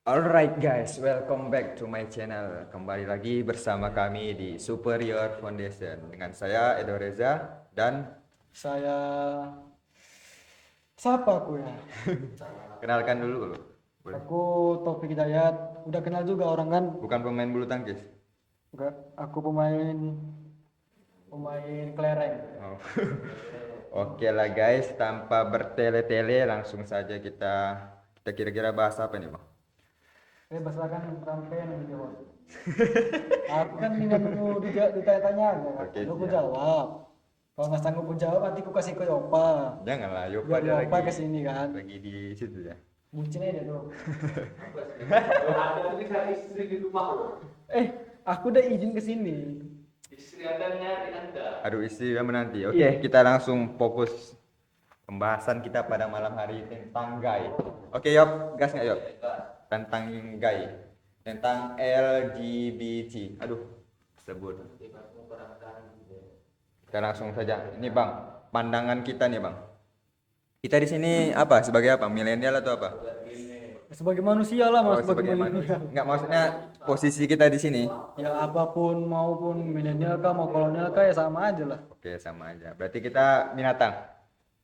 Alright guys, welcome back to my channel. Kembali lagi bersama kami di Superior Foundation dengan saya Edo Reza dan Saya siapa aku ya? kenalkan dulu. Boleh. Aku Taufik Hidayat. Udah kenal juga orang kan? Bukan pemain bulu tangkis. Enggak, aku pemain pemain kelereng. Oh. Oke lah guys, tanpa bertele-tele langsung saja kita kira-kira bahas apa nih bang? Bahkan sampean yang dijawab. Aku kan ini dulu ditanya-tanya aja kan. Oke, Aku siap. jawab. Kalau nggak sanggup aku jawab, nanti aku kasih ke Yopa. Janganlah, Yopa Biar dia Yopa lagi kesini kan. lagi di situ ya. Bucin aja tuh. Ada tulisan istri di rumah. Aku udah izin kesini. Istri Anda nyari Anda. Aduh istri yang menanti. Oke, Iya. kita langsung fokus pembahasan kita pada malam hari tentang gay. Oke, Yop, gas nggak Yop? Tentang gay, tentang LGBT. Aduh, sebut. Kita langsung saja. Ini Bang, pandangan kita nih Bang. Kita di sini apa? Sebagai apa? Milenial atau apa? Sebagai manusia lah, Oh, mas. Sebagai sebagai manusia. manusia. Enggak maksudnya posisi kita di sini. Ya apapun maupun milenial kah mau kolonial kah ya sama aja lah. Oke, sama aja. Berarti kita binatang.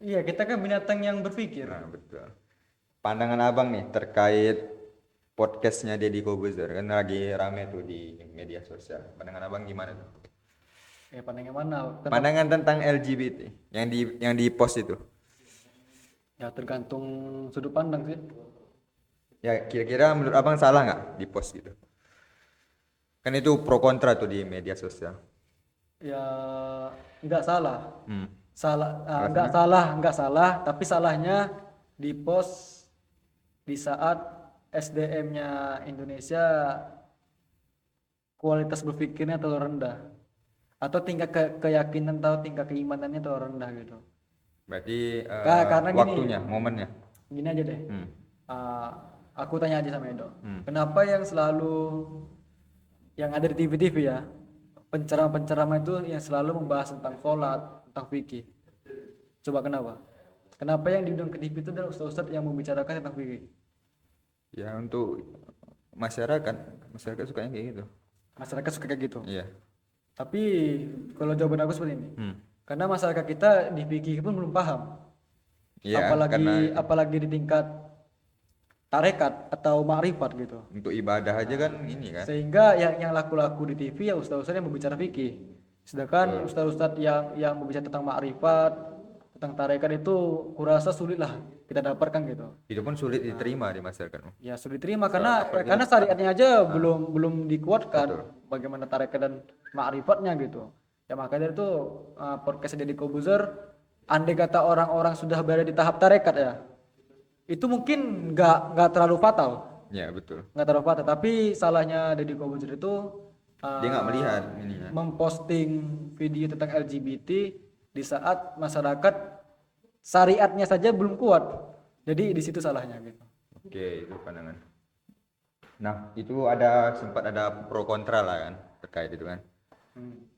Iya, kita kan binatang yang berpikir. Nah, betul. Pandangan Abang nih terkait podcastnya Deddy Corbuzier kan lagi rame tuh di media sosial. Pandangan Abang gimana tuh? Ya pandangnya mana? Pandangan tentang LGBT yang di post itu. Ya tergantung sudut pandang sih. Ya kira-kira menurut Abang salah nggak di post gitu? Kan itu pro kontra tuh di media sosial. Ya nggak salah. Hmm. Nggak salah, tapi salahnya di post di saat SDM-nya Indonesia kualitas berpikirnya terlalu rendah atau tingkat keyakinan atau tingkat keimanannya terlalu rendah gitu. Berarti Karena gini, waktunya, momennya. gini aja deh. Hmm. Uh, aku tanya aja sama Edo. Hmm. Kenapa yang selalu yang ada di TV-TV ya, penceramah-penceramah itu yang selalu membahas tentang sholat, tentang fikih. Coba kenapa? Kenapa yang diundang ke TV itu adalah ustaz-ustaz yang membicarakan tentang fikih? Ya untuk masyarakat, masyarakat sukanya kayak gitu. Masyarakat suka kayak gitu. Iya. Tapi kalau jawaban aku seperti ini, Hmm. karena masyarakat kita di fikih pun belum paham. Iya, karena Apalagi di tingkat tarekat atau makrifat gitu. untuk ibadah aja kan ini kan. Sehingga yang laku-laku di TV ya ustaz-ustaz yang berbicara fikih. Sedangkan ustaz-ustaz yang berbicara tentang makrifat, tentang tarekat itu kurasa sulit lah kita dapatkan gitu. Itu pun sulit diterima di masyarakat. Ya sulit diterima karena syariatnya aja belum dikuatkan Betul. bagaimana tarekat dan makrifatnya gitu. Ya makanya itu podcast Deddy Corbuzier, andai kata orang-orang sudah berada di tahap tarekat ya, itu mungkin nggak terlalu fatal, Ya betul. nggak terlalu fatal. Tapi salahnya Deddy Corbuzier itu Dia nggak melihat ini ya. memposting video tentang LGBT di saat masyarakat syariatnya saja belum kuat. Jadi di situ salahnya gitu. Oke, itu pandangan. Nah, itu sempat ada pro kontra lah kan terkait itu kan.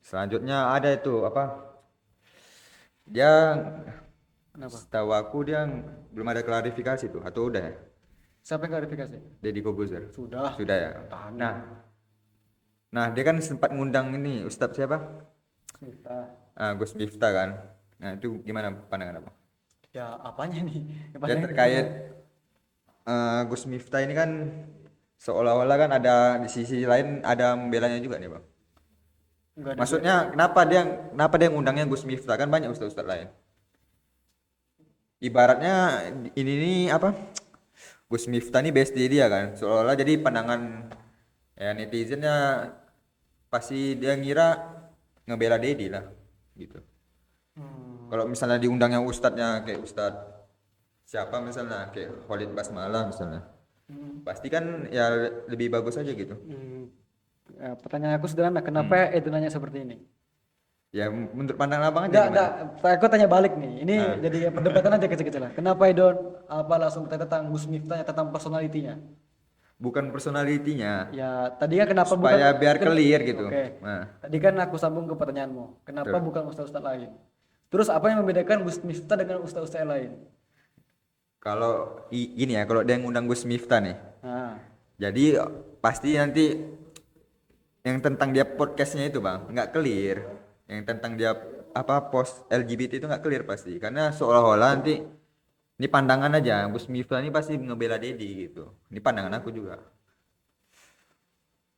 Selanjutnya ada itu apa? Dia Kenapa? setahu aku dia belum ada klarifikasi tuh atau udah ya? Siapa yang klarifikasi? Deddy Corbuzier. Sudah. Sudah ya. Nah, dia kan sempat ngundang ini Ustadz siapa? Kita. Gus Miftah kan. Nah, itu gimana pandangan apa? Ya apanya nih? Ya terkait Gus Miftah ini kan seolah-olah kan ada di sisi lain ada membelanya juga nih bang. Enggak ada. Maksudnya kenapa dia ngundangnya Gus Miftah kan banyak ustaz-ustaz lain. Ibaratnya ini nih apa? Gus Miftah ini bestie dia kan. Seolah-olah jadi pandangan ya netizennya pasti dia ngira ngebela Dedi lah gitu. Kalau misalnya diundangnya ustadznya kayak ustadz siapa misalnya kayak Khalid Basmalah misalnya. Pasti kan ya lebih bagus aja gitu. Ya, pertanyaan aku sederhana, kenapa Edo nanya seperti ini? Ya menurut pandangan abang aja Enggak. Aku tanya balik nih. Ini jadi perdebatan aja kecil-kecilan. Kenapa Edo langsung bertanya tentang Gus Miftah tentang personalitinya? Bukan personalitinya, Ya, tadi kan kenapa supaya biar clear gitu. Oke. Nah, Tadi kan aku sambung ke pertanyaanmu. Kenapa bukan ustaz-ustaz lain? Terus apa yang membedakan Gus Miftah dengan ustaz-ustaz lain? kalau gini ya, kalau dia ngundang Gus Miftah nih, Nah, Jadi pasti nanti yang tentang dia podcastnya itu bang nggak clear, yang tentang dia apa post LGBT itu nggak clear pasti, karena seolah-olah nanti ini pandangan aja Gus Miftah ini pasti ngebela Dedi gitu, ini pandangan aku juga.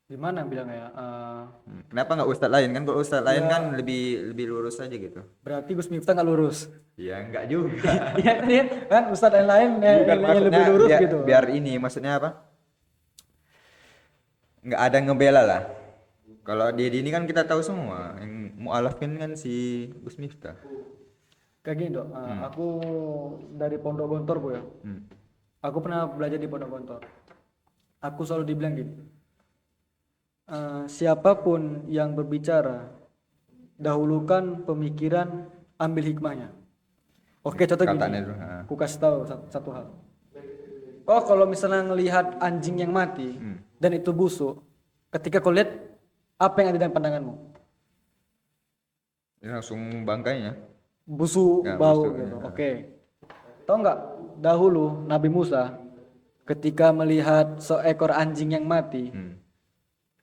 Gimana bilang ya? Kenapa nggak ustadz lain kan, kalau ustadz lain Ya. kan lebih lebih lurus aja gitu. Berarti Gus Miftah nggak lurus. Ya nggak juga. Iya kan, ya? Kan ustadz yang lain Bukan, yang lebih lurus gitu. biar ini maksudnya apa, nggak ada ngebela lah. Kalau Dedi ini kan kita tahu semua yang mualafin kan si Gus Miftah. Kayak gini dok, aku dari Pondok Gontor bu ya. Hmm. Aku pernah belajar di Pondok Gontor. Aku selalu dibilang gini, siapapun yang berbicara, dahulukan pemikiran, ambil hikmahnya. Oke, contoh gini, Katanya itu, ha. aku kasih tahu satu hal. Oh, kalau misalnya ngelihat anjing yang mati dan itu busuk, ketika kau lihat apa yang ada dalam pandanganmu? Ini langsung bangkainya. Busuk, Ya, bau busuk, gitu. ya. Oke. Tahu nggak? Dahulu Nabi Musa ketika melihat seekor anjing yang mati,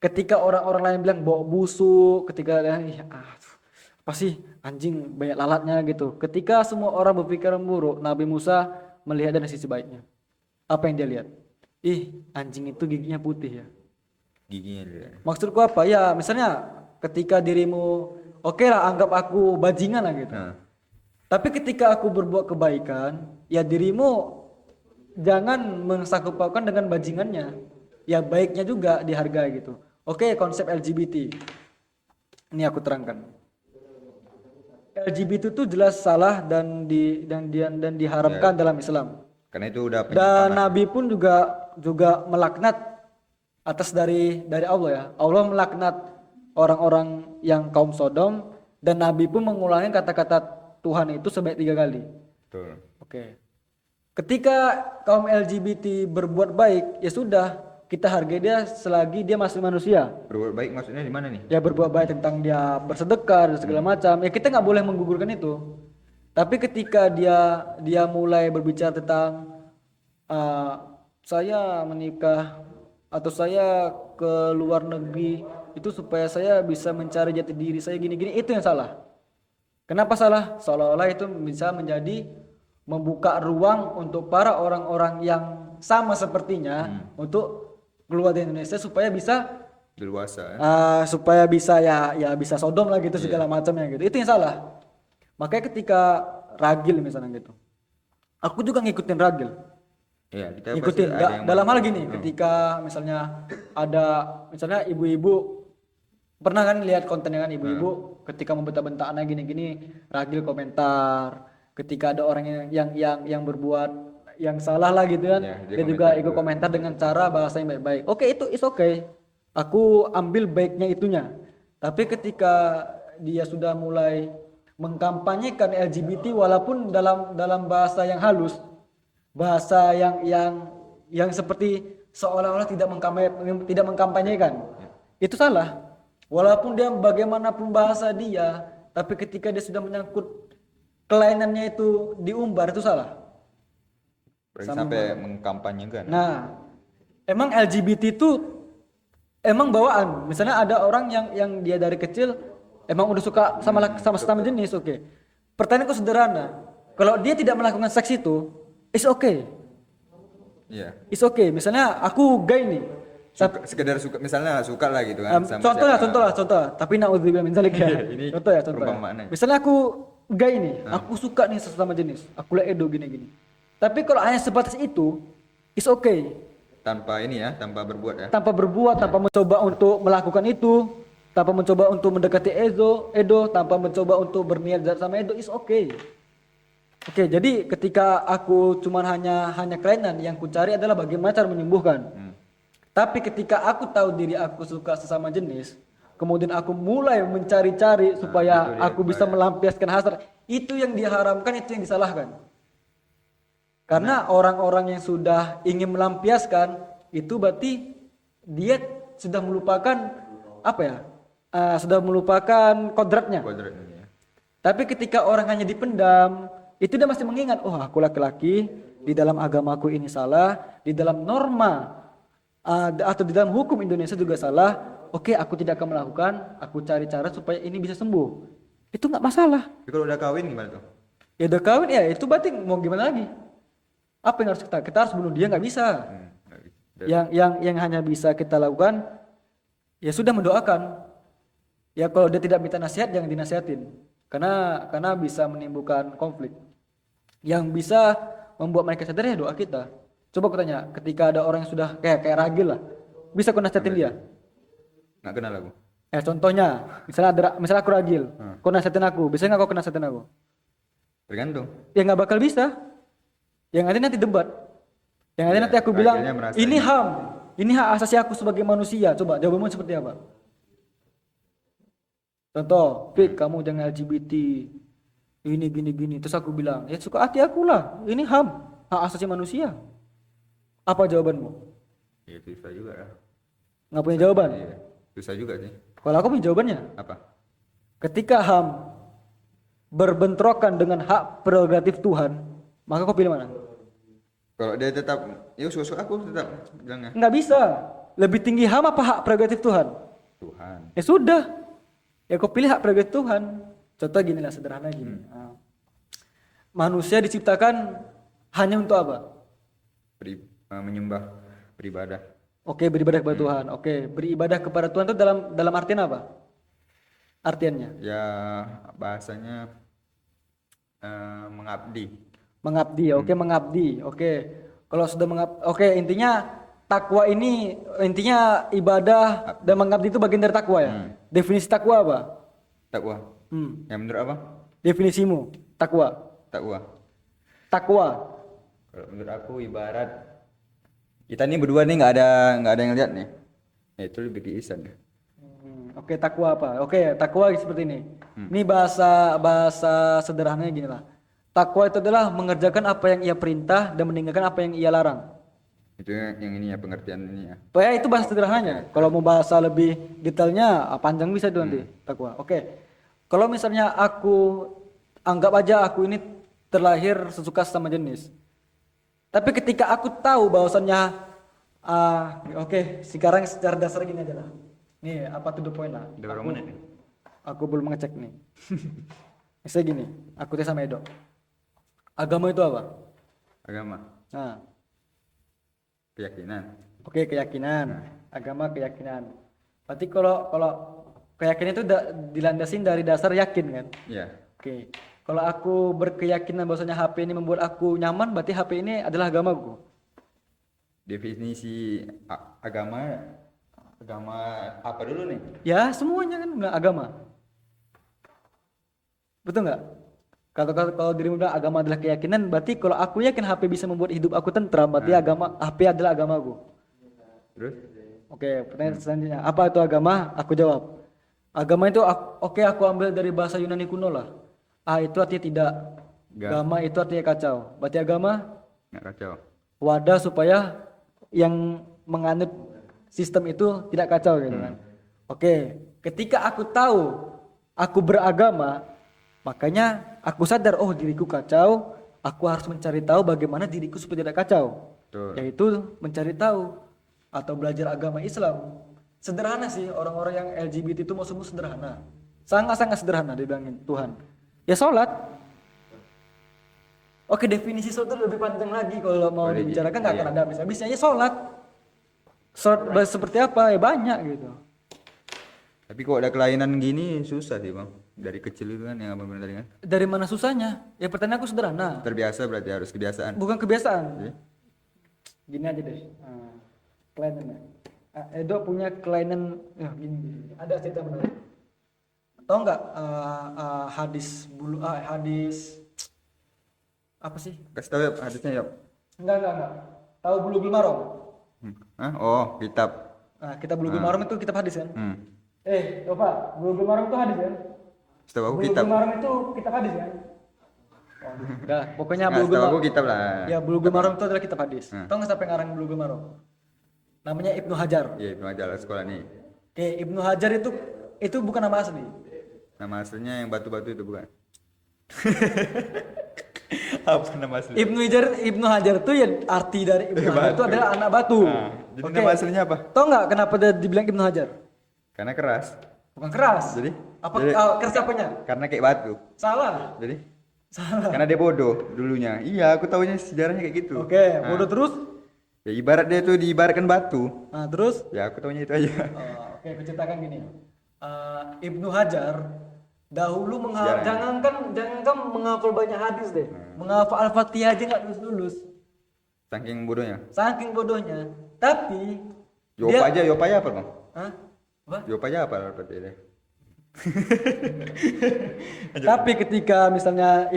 ketika orang-orang lain bilang bau busuk, ketika apa sih anjing banyak lalatnya gitu. Ketika semua orang berpikir buruk, Nabi Musa melihat dari sisi baiknya. Apa yang dia lihat? Anjing itu giginya putih ya. Giginya dia. Maksudku apa? Ya, misalnya ketika dirimu oke lah anggap aku bajingan lah gitu. Nah, Tapi ketika aku berbuat kebaikan, ya dirimu jangan mensangkupkan dengan bajingannya. Ya baiknya juga dihargai gitu. Oke, konsep LGBT. Ini aku terangkan. LGBT itu jelas salah dan diharamkan dalam Islam. karena itu udah Dan penyimpangan. Nabi pun juga melaknat atas dari Allah ya. Allah melaknat orang-orang yang kaum Sodom dan Nabi pun mengulangi kata-kata Tuhan itu sebanyak 3 kali. Betul. Oke. Ketika kaum LGBT berbuat baik, ya sudah, kita hargai dia selagi dia masih manusia. Berbuat baik maksudnya di mana nih? Ya berbuat baik tentang dia bersedekah dan segala macam. Ya kita nggak boleh menggugurkan itu. Tapi ketika dia mulai berbicara tentang saya menikah atau saya ke luar negeri itu supaya saya bisa mencari jati diri saya gini-gini, itu yang salah. Kenapa salah? Seolah-olah itu bisa menjadi membuka ruang untuk para orang-orang yang sama sepertinya untuk keluar dari Indonesia supaya bisa Leluasa. ya bisa Sodom lah gitu segala macamnya gitu. Itu yang salah. Makanya ketika ragil misalnya gitu, aku juga ngikutin ragil. Iya, kita pasti Ngikutin ada yang dalam hal gini, ketika misalnya ada misalnya ibu-ibu pernah kan lihat kontennya kan ibu-ibu ketika membentak-bentak anak gini-gini, ragil komentar. Ketika ada orang yang berbuat yang salah lah gitu kan, Ya, dia dia juga komentar ikut juga. komentar dengan cara bahasa yang baik-baik. Oke, itu is okay. Aku ambil baiknya itunya. Tapi ketika dia sudah mulai mengkampanyekan LGBT walaupun dalam bahasa yang halus, bahasa yang seperti seolah-olah tidak mengkampanyekan, itu salah. Walaupun dia bagaimanapun bahasa dia, tapi ketika dia sudah menyangkut kelainannya itu diumbar, itu salah. Berarti sampai mengkampanyekan. Nah, emang LGBT itu emang bawaan. Misalnya ada orang yang dia dari kecil emang udah suka sama sesama jenis, oke. Pertanyaanku sederhana. Kalau dia tidak melakukan seks itu, it's okay. Iya. It's okay. Misalnya aku gay nih. Sekedar suka, misalnya suka lah gitu kan. sama Contoh lah. Tapi naudzubillah min dzalik ya. Ini Contoh ya. perumpamaan. Misalnya aku gay nih, aku suka nih sesama jenis. Aku lihat edo gini-gini. Tapi kalau hanya sebatas itu, it's okay. Tanpa ini ya, tanpa berbuat ya. Tanpa berbuat, tanpa mencoba untuk melakukan itu, tanpa mencoba untuk mendekati Edo, tanpa mencoba untuk berniat sama Edo, is okay. Oke, jadi ketika aku cuman hanya kelainan, yang ku cari adalah bagaimana cara menyembuhkan. Tapi ketika aku tahu diri aku suka sesama jenis, kemudian aku mulai mencari-cari supaya aku bisa melampiaskan hasrat, itu yang diharamkan, itu yang disalahkan. Karena orang-orang yang sudah ingin melampiaskan itu berarti dia sudah melupakan sudah melupakan kodratnya. Kodratnya. Tapi ketika orang hanya dipendam, itu dia masih mengingat, oh aku laki-laki, di dalam agamaku ini salah, di dalam norma atau di dalam hukum Indonesia juga salah. Oke, aku tidak akan melakukan, aku cari cara supaya ini bisa sembuh. Itu nggak masalah. Tapi kalau udah kawin gimana tuh? Ya udah kawin ya itu berarti mau gimana lagi? Apa yang harus kita harus bunuh dia, nggak bisa. Nggak bisa. Yang hanya bisa kita lakukan ya sudah mendoakan. Ya kalau dia tidak minta nasihat jangan dinasihatin. Karena bisa menimbulkan konflik. Yang bisa membuat mereka sadar ya doa kita. Coba aku tanya, ketika ada orang yang sudah kayak Ragil lah, bisa aku nasihatin dia? Nggak kenal aku. Contohnya, misalnya aku Ragil, kau nasihatin aku, bisa nggak kau nasihatin aku? Tergantung. Ya nggak bakal bisa. Yang ada nanti debat. Yang ada Ya, nanti aku bilang, Ragilnya merasa ini ini. HAM, ini hak asasi aku sebagai manusia. Coba jawabanmu seperti apa? Contoh, Fik, kamu jangan LGBT, ini gini. Terus aku bilang, ya suka hati aku lah, ini HAM, hak asasi manusia. Apa jawabanmu? Ya itu susah juga lah. Nggak punya jawaban? Iya. Susah juga sih. Kalau aku punya jawabannya, Apa? ketika HAM berbentrokan dengan hak prerogatif Tuhan, maka kau pilih mana? Kalau dia tetap, ya susu aku tetap bilangnya Nggak bisa. Lebih tinggi HAM apa hak prerogatif Tuhan? Tuhan. Ya sudah. Ya kau pilih hak prerogatif Tuhan. Contoh gini lah, sederhana gini. Manusia diciptakan hanya untuk apa? Menyembah, beribadah. Oke, beribadah kepada Tuhan. Oke, beribadah kepada Tuhan itu dalam artian apa? Artiannya Ya bahasanya mengabdi. mengabdi. Oke, mengabdi. Oke. Kalau sudah oke, intinya takwa ini intinya ibadah dan mengabdi itu bagian dari takwa ya. Definisi takwa apa? Takwa. Yang menurut apa? Definisimu takwa. Takwa. Takwa. Kalau menurut aku ibarat kita nih berdua nih nggak ada yang lihat nih. Ya, itu lebih ke ihsan. Oke, takwa apa? Oke, takwa seperti ini. Ini bahasa sederhananya gini lah. Takwa itu adalah mengerjakan apa yang ia perintah dan meninggalkan apa yang ia larang. Itu yang ini ya pengertian ini ya. Ya itu bahasa sederhananya. Kalau mau bahasa lebih detailnya panjang bisa itu nanti takwa. Oke. Kalau misalnya aku anggap aja aku ini terlahir sesuka sama jenis. Tapi ketika aku tahu bahwasannya oke, sekarang secara dasar gini aja lah. Nih, apa to the point lah. Udah berapa menit nih? Aku belum ngecek nih. Misalnya gini, aku tanya sama Edo. Agama itu apa? Agama, Nah, keyakinan. oke, keyakinan. Agama keyakinan. Berarti kalau keyakinan itu dilandasin dari dasar yakin kan? Iya. Oke. Kalau aku berkeyakinan bahwasanya HP ini membuat aku nyaman, berarti HP ini adalah agamaku. Definisi agama apa dulu nih? Ya, semuanya kan nggak agama. Betul nggak? Kalau dirimu bilang agama adalah keyakinan, berarti kalau aku yakin HP bisa membuat hidup aku tentram, berarti HP adalah agamaku. Terus? Oke, pertanyaan selanjutnya, apa itu agama? Aku jawab. Agama itu aku ambil dari bahasa Yunani kuno lah. Itu artinya tidak. Agama itu artinya kacau. Berarti agama Nggak kacau. wadah supaya yang menganut sistem itu tidak kacau gitu kan. Oke, ketika aku tahu aku beragama, makanya aku sadar diriku kacau, aku harus mencari tahu bagaimana diriku supaya tidak kacau. Betul. Yaitu mencari tahu atau belajar agama Islam. Sederhana sih, orang-orang yang LGBT itu mau sembuh sederhana. Sangat-sangat sederhana dibilangin Tuhan. Ya sholat. Oke, definisi sholat itu lebih panjang lagi kalau mau dibicarakan nggak akan ada habis-habisnya. Ya sholat. Sholat seperti apa? Ya banyak gitu. Tapi kalau ada kelainan gini susah sih bang. Dari kecil itu kan yang abang bilang tadi kan. Dari mana susahnya? Ya pertanyaan aku sederhana. Terbiasa berarti harus kebiasaan. Bukan kebiasaan. Jadi, Gini aja deh. Kelainan. Edo punya kelainan. Gini. Ada cerita menarik. Tahu nggak hadis apa sih? kasih tahu ya hadisnya ya. Enggak. Tahu Bulughul Maram? Hah? Oh, kitab. Nah, kitab Bulughul Maram itu kitab hadis kan? Hmm. Bulughul Maram itu hadis kan? Setahu aku kitab. Bulughul Maram itu kitab hadis kan? Enggak, pokoknya Nggak, Bulughul setahu aku Maram. kitab lah. Ya, Bulughul Maram itu adalah kitab hadis. Hmm. Tahu nggak siapa yang ngarang Bulughul Maram? Namanya Ibnu Hajar. Iya, itu aja lah sekolah nih. Oke, Ibnu Hajar itu bukan nama asli. Nama aslinya yang batu-batu itu bukan? Apa nama asli? Ibnu Hajar itu ya arti dari Ibnu Hajar itu adalah anak batu. Jadi Oke. nama aslinya apa? Tahu nggak kenapa dia dibilang Ibnu Hajar? Karena keras. Bukan keras. Jadi? Apa Jadi- keras apanya? Karena kayak batu. Salah. Jadi Salah. karena dia bodoh dulunya. Iya, aku tahunya sejarahnya kayak gitu. Oke, Nah, bodoh terus. ya ibarat dia tuh diibaratkan batu. Nah, terus Ya aku tahunya itu aja. oke, aku ceritakan gini. Ibnu Hajar dahulu Sejarah. jangankan menghafal banyak hadis deh. Menghafal Al-Fatihah aja nggak lulus. Saking bodohnya. Saking bodohnya. Tapi Yopa aja apa, Bang? Hah? Apa? Yopa aja apa berarti dia? Tapi ketika misalnya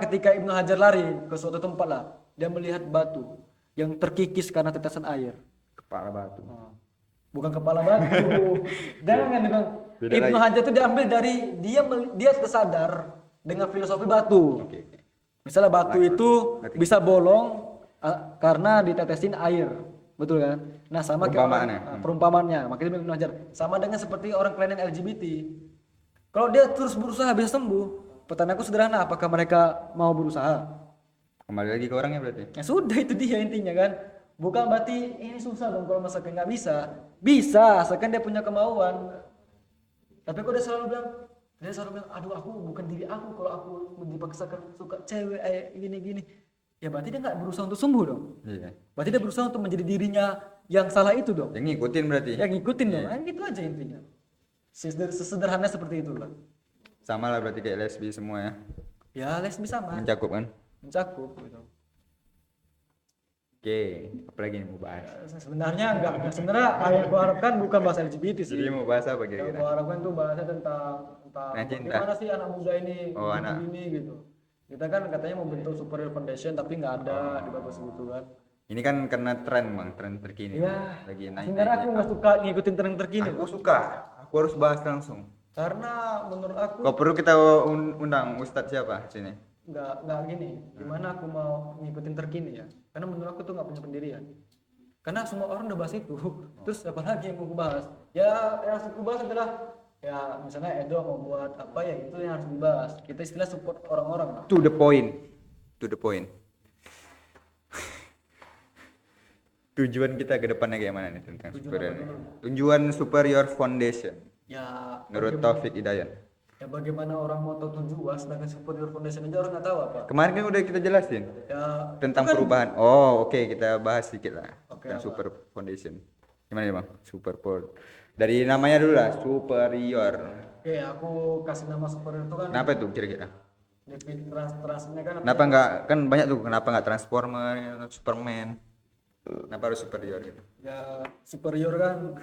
ketika Ibnu Hajar lari ke suatu tempat lah, dia melihat batu yang terkikis karena tetesan air. Kepala batu. Bukan kepala batu. Jangan dibilang Beda Ibnu lagi. Hajar itu diambil dari dia tersadar dengan filosofi batu. Oke. Misalnya batu itu Ngerti. bisa bolong karena ditetesin air. Betul kan? Nah, sama kayak Perumpamaannya. perumpamannya. Makanya Ibnu Hajar sama dengan seperti orang kelainan LGBT. Kalau dia terus berusaha bisa sembuh, pertanyaanku sederhana, apakah mereka mau berusaha? Kembali lagi ke orangnya berarti. Ya sudah, itu dia intinya kan. Bukan berarti ini susah dong kalau masakan nggak bisa. Bisa, asalkan dia punya kemauan. Tapi kok dia selalu bilang, aduh aku bukan diri aku kalau aku dipaksakan suka cewek gini-gini. Ya berarti dia nggak berusaha untuk sembuh dong. Iya. Berarti dia berusaha untuk menjadi dirinya yang salah itu dong. Yang ngikutin berarti. Ya ngikutin dong. Kan gitu aja intinya. Sesederhana seperti itulah. Sama lah berarti kayak lesbi semua ya. Ya lesbi sama. Mencakup kan? Mencakup gitu. Oke, apa lagi nih mau bahas? Sebenarnya enggak. Sebenarnya yang gua harapkan bukan bahas LGBT sih. Jadi mau bahas apa Yang kira-kira? gua harapkan tuh bahasnya tentang Nah, cinta. bagaimana sih anak muda ini Oh, anak. ini gitu. Kita kan katanya mau bentuk superior foundation tapi nggak ada di bawah segitu kan. Ini kan karena tren bang, tren terkini. Iya. Lagi naik. Sebenarnya aku nggak suka ngikutin tren terkini. Aku suka. Aku harus bahas langsung. Karena menurut aku Kok perlu kita undang Ustadz siapa sini? nggak gini. Gimana aku mau ngikutin terkini ya? Karena menurut aku tuh nggak punya pendirian. Karena semua orang udah bahas itu. Terus apa lagi yang mau aku bahas? Ya yang harus aku bahas adalah ya misalnya Edo mau buat apa ya itu yang harus dibahas. Kita istilah support orang-orang lah. To the point. To the point. Tujuan kita ke depannya kayak mana nih tentang Tujuan superior apa ini? dulu? Tujuan Superior Foundation Ya menurut bagaimana- Taufik Hidayat. Ya bagaimana orang mau tahu tujuan sedangkan superior foundation aja orang nggak tahu apa. Kemarin kan udah kita jelasin Ya tentang itu kan- perubahan. Oh, oke, kita bahas sedikit lah Oke, tentang apa? Super Foundation. Gimana ya bang? Dari namanya dulu lah, superior. Oke, aku kasih nama superior itu kan Kenapa tuh kira-kira? transnya kan Kenapa nggak kan banyak tuh kenapa nggak Transformer, Superman? Kenapa harus superior gitu? ya superior kan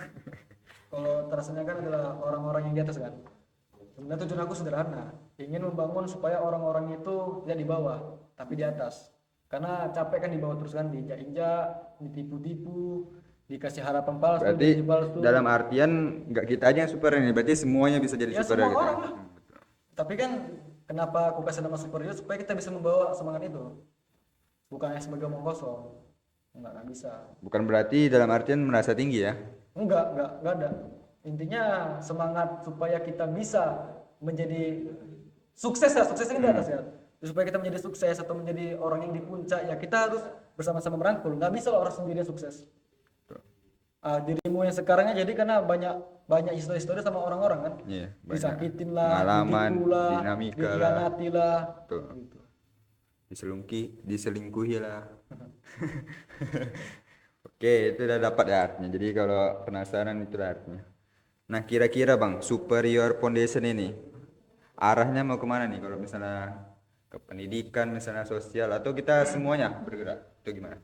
kalau transnya kan adalah orang-orang yang di atas kan. Sebenarnya tujuan aku sederhana, ingin membangun supaya orang-orang itu tidak di bawah, tapi di atas. Karena capek kan di bawah terus kan, diinjak-injak, ditipu-tipu, dikasih harapan palsu, Berarti janji palsu. dalam artian nggak kita aja yang superior ini, berarti semuanya bisa jadi Ya superior semua gitu. orang lah. Tapi kan kenapa aku kasih nama superior supaya kita bisa membawa semangat itu. Bukan hanya sebagai omong kosong. Enggak bisa. Bukan berarti dalam artian merasa tinggi ya. Enggak ada. Intinya semangat supaya kita bisa menjadi sukses ya, sukses ini di atas ya. Supaya kita menjadi sukses atau menjadi orang yang di puncak ya kita harus bersama-sama merangkul. Nggak bisa lah orang sendirian sukses. Dirimu yang sekarangnya jadi karena banyak histori-histori sama orang-orang kan. Iya, banyak. Disakitin lah, Pengalaman, ditipu lah, dinamika lah. dikhianati lah. Tuh. Gitu. Diselingkuhi lah. Oke, itu udah dapat ya artinya. Jadi kalau penasaran itu artinya. Nah, kira-kira Bang, Superior Foundation ini arahnya mau kemana nih? Kalau misalnya ke pendidikan, misalnya sosial, atau kita semuanya bergerak? Itu gimana?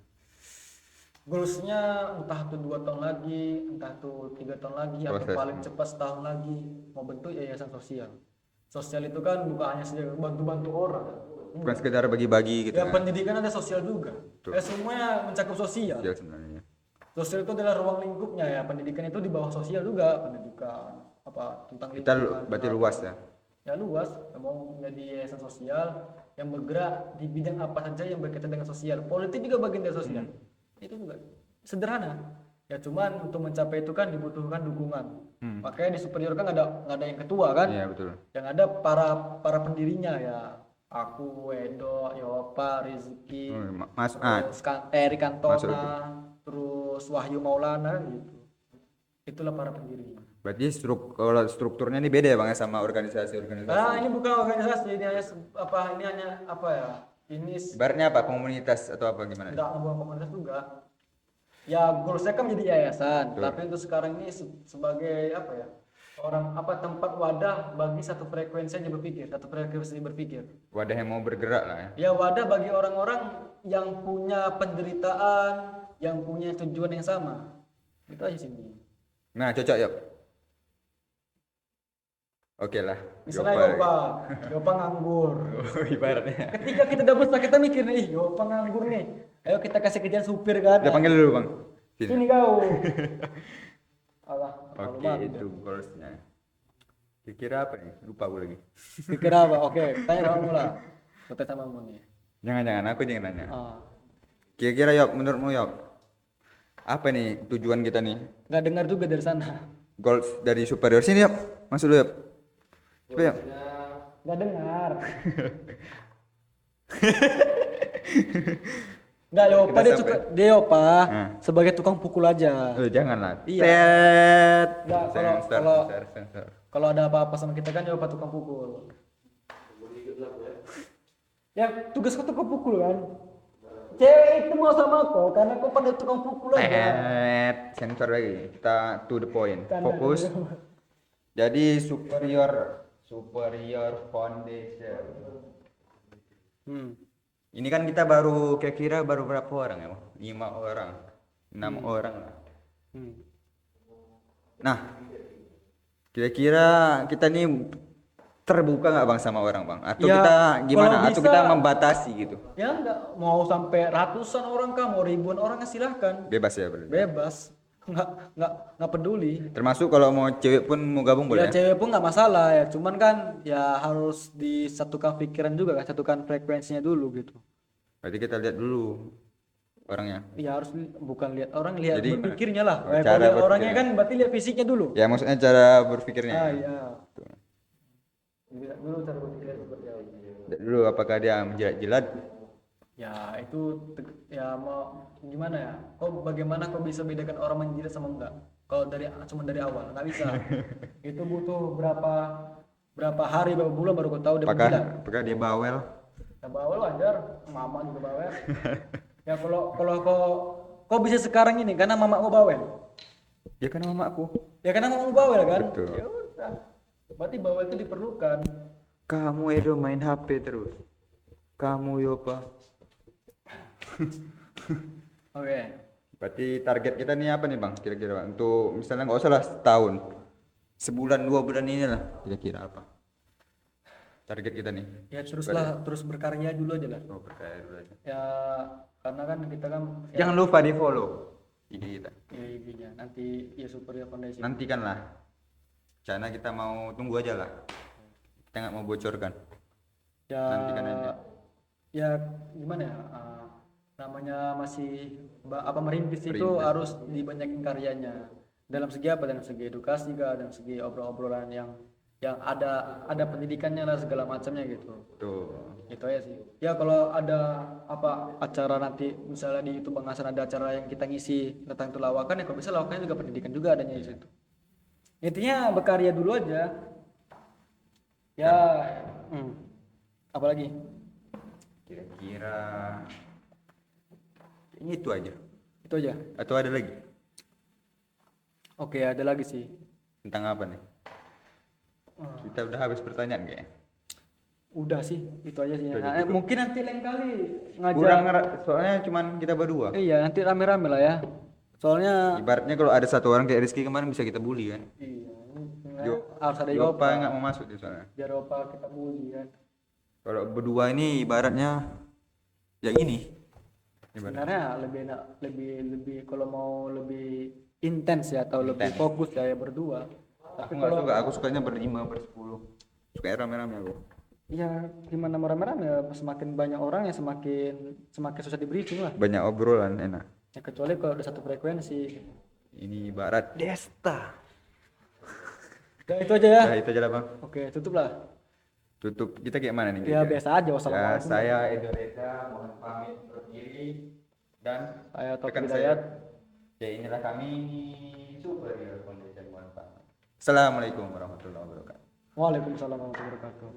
Goalsnya entah itu 2 tahun lagi, entah itu 3 tahun lagi, atau Proses. paling cepat setahun lagi mau bentuk yayasan sosial. Sosial itu kan bukan hanya sekedar bantu-bantu orang. Bukan sekedar bagi-bagi gitu Ya kan? pendidikan ada sosial juga. Betul. Semuanya mencakup sosial. Sosial sebenarnya. Sosial itu adalah ruang lingkupnya ya. Pendidikan itu di bawah sosial juga. Pendidikan apa tentang Kita lingkungan, berarti tentang- luas ya. Ya luas. Mau menjadi yayasan sosial yang bergerak di bidang apa saja yang berkaitan dengan sosial. Politik juga bagian dari sosial. Itu juga sederhana. Ya cuman untuk mencapai itu kan dibutuhkan dukungan. Makanya di superior kan nggak ada yang ketua kan. Iya, betul. Yang ada para pendirinya ya. Aku, Edo, Yopa, Rizky, Oh, Mas terus Eri Masuk Cantona, terus terus Wahyu Maulana gitu. Itulah para pendirinya. Berarti kalau strukturnya ini beda ya Bang ya sama organisasi-organisasi. Nah, ini bukan organisasi, ini hanya ini hanya apa ya? Ini Ibaratnya apa? Komunitas atau apa gimana? enggak ngebuat komunitas juga. Ya goalsnya kan menjadi yayasan, Betul. tapi untuk sekarang ini sebagai apa ya? Orang apa tempat wadah bagi satu frekuensi aja berpikir, satu frekuensi berpikir. Wadah yang mau bergerak lah ya. Ya wadah bagi orang-orang yang punya penderitaan, yang punya tujuan yang sama. Itu aja sih. Nah, cocok yuk. Oke lah. Misalnya Yopa nganggur. Oh, ibaratnya. Ketika kita udah besar kita mikir nih, Yopa nganggur nih. Ayo kita kasih kerjaan supir kan. Kita panggil dulu Bang. Sini kau. Alah, Oke, malu banget. itu goalsnya. Kira-kira apa nih? Lupa gue lagi. Pikir apa? Oke, tanya kamu lah. Kita sama kamu nih. Jangan-jangan aku jangan nanya. Ah. Kira-kira Yok, menurutmu Yok, apa nih tujuan kita nih? Nggak dengar juga dari sana. Goals dari superior sini Yok, masuk dulu Yok. Coba Yok. Nggak dengar. Nggak Yopa Kita dia sampai. suka dia Yopa Nah. sebagai tukang pukul aja. Janganlah. Iya. Tet. Nggak, Sensor, kalau- sensor. Kalau ada apa-apa sama kita kan Yopa tukang pukul. Ya tugas kau tukang pukul kan. Cewek itu mau sama kau karena kau pada tukang pukul aja. Tet. Sensor lagi. Kita to the point. Karena- Fokus. Jadi superior foundation. Hmm. Ini kan kita baru kira-kira baru berapa orang ya, Bang? 5 orang, 6 orang lah. Hmm. Nah, kira-kira kita nih terbuka nggak Bang sama orang Bang? Atau Ya, kita gimana? kalau Atau bisa- kita membatasi gitu? Ya enggak mau sampai ratusan orang kah, mau ribuan orang silahkan. Bebas ya berarti. Bebas. Nggak peduli. Termasuk kalau mau cewek pun mau gabung boleh Ya ya? cewek pun nggak masalah ya, cuman kan ya harus disatukan pikiran juga kan, satukan frekuensinya dulu gitu. Berarti kita lihat dulu orangnya. Ya harus bukan lihat orang, lihat Jadi berpikirnya lah. oh, Kalau cara lihat orangnya berpikirnya. kan berarti lihat fisiknya dulu. Ya maksudnya cara berpikirnya. Ah iya. Lihat dulu cara berpikirnya seperti apa. Lihat dulu apakah dia menjilat-jilat. Ya itu ya mau gimana ya? Kok bagaimana kok bisa bedakan orang menjilat sama enggak? Kalau cuma dari awal nggak bisa. Itu butuh berapa hari, berapa bulan baru kau tahu dia menjilat. Apakah dia bawel? Ya bawel wajar, mama juga bawel. Ya kalau kau bisa sekarang ini karena mama kau bawel. Ya kan mamaku. Ya karena mama kau bawel kan? Betul. Ya udah. Berarti bawel itu diperlukan. Kamu Edo main HP terus. Kamu Yopa. Oke. Berarti target kita nih apa nih Bang? Kira-kira Bang? Untuk misalnya nggak usah lah setahun, sebulan 2 bulan ini lah. Kira-kira apa? Target kita nih. Ya terus berkarya dulu aja lah. Oh, percaya dulu aja. Ya karena kan kita kan ya, Jangan lupa di follow IG kita. ya IG-nya nanti ya Superior Foundation. Nantikan lah. Karena kita mau tunggu aja lah. Kita nggak mau bocorkan. Ya Nantikan aja. ya gimana ya? Namanya masih merintis itu Merintis. harus dibanyakin karyanya. Dalam segi apa? Dalam segi edukasi kah, dalam segi obrolan-obrolan yang ada pendidikannya lah segala macamnya gitu. Tuh. Itu aja sih. Ya kalau ada apa acara nanti misalnya di YouTube Bang Hasan ada acara yang kita ngisi tentang itu lawakan ya kalau bisa lawakannya juga pendidikan juga adanya di situ. Intinya berkarya dulu aja. Ya, apalagi? Kira-kira ini itu aja. Itu aja. Atau ada lagi? Oke, ada lagi sih. Tentang apa nih? Kita udah habis pertanyaan kayaknya. Udah sih, itu aja sih. Itu aja Nah, cukup. mungkin nanti lain kali ngajak. Kurang soalnya cuman kita berdua. Iya, nanti rame-rame lah ya. Soalnya Ibaratnya kalau ada satu orang kayak Rizky kemarin bisa kita bully kan. iya, Yo- harus ada Yopa Yopa. nggak mau masuk di sana. Biar Yopa kita bully kan. Kalau berdua ini ibaratnya ya ini. Ibaratnya. Sebenarnya lebih enak, lebih kalau mau lebih intens ya atau lebih Intens. fokus ya berdua. Aku nggak suka, aku sukanya berlima, bersepuluh. Suka rame-rame aku. Ya gimana rame-rame ya semakin banyak orang ya semakin susah di briefing lah. Banyak obrolan enak. Ya kecuali kalau udah satu frekuensi. Ini ibarat Desta. Ya itu aja ya. Nah, itu aja lah bang. Oke, tutup lah. Tutup kita kayak mana nih? Ya kira-kira? biasa aja Ya, wassalamualaikum. saya Edo Reza mohon pamit undur diri dan Saya Taufik rekan Hidayat. Ya inilah kami Superior Foundation. Mohon pamit. Assalamualaikum warahmatullahi wabarakatuh. Waalaikumsalam warahmatullahi wabarakatuh.